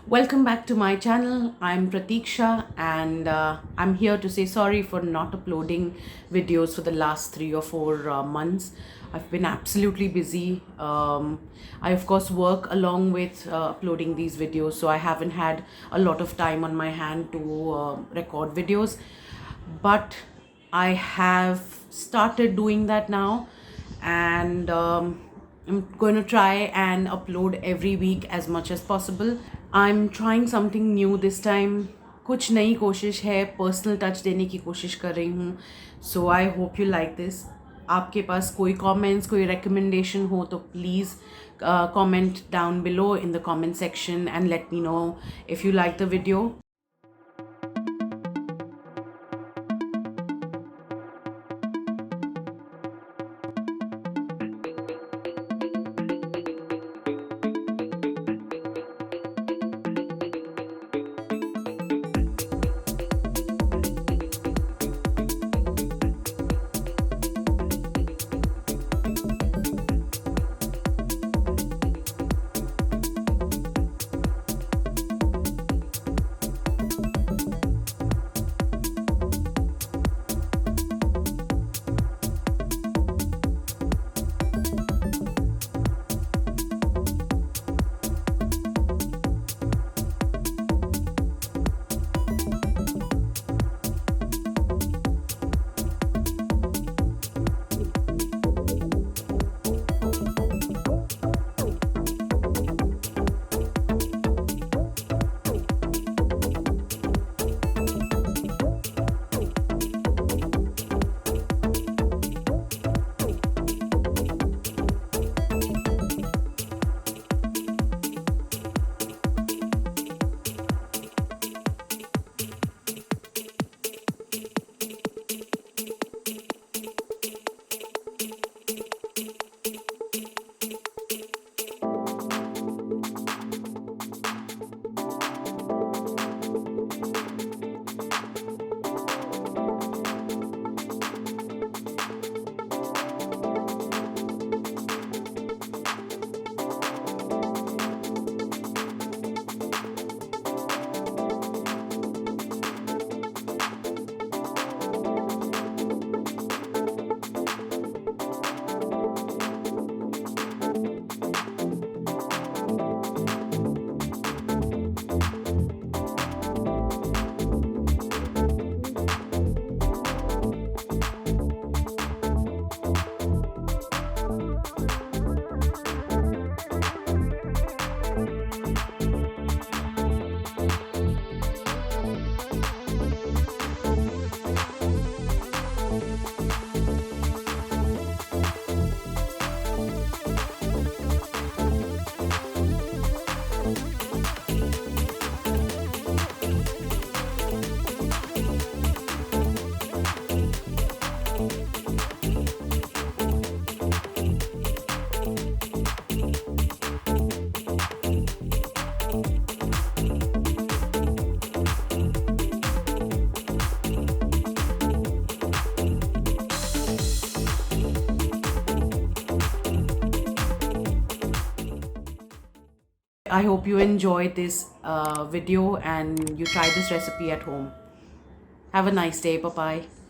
Welcome back to my channel. I'm Pratiksha and I'm here to say sorry for not uploading videos for the last 3 or 4 months. I've been absolutely busy. I of course work along with uploading these videos, so I haven't had a lot of time on my hand to record videos. But I have started doing that now, and I'm going to try and upload every week as much as possible. I'm trying something new this time. कुछ नई कोशिश है, personal touch देने की कोशिश कर रही हूँ. So I hope you like this. आपके पास कोई कमेंट्स, कोई रिकमेंडेशन हो तो please comment down below in the comment section and let me know if you like the video. I hope you enjoyed this video and you try this recipe at home. Have a nice day. Bye bye.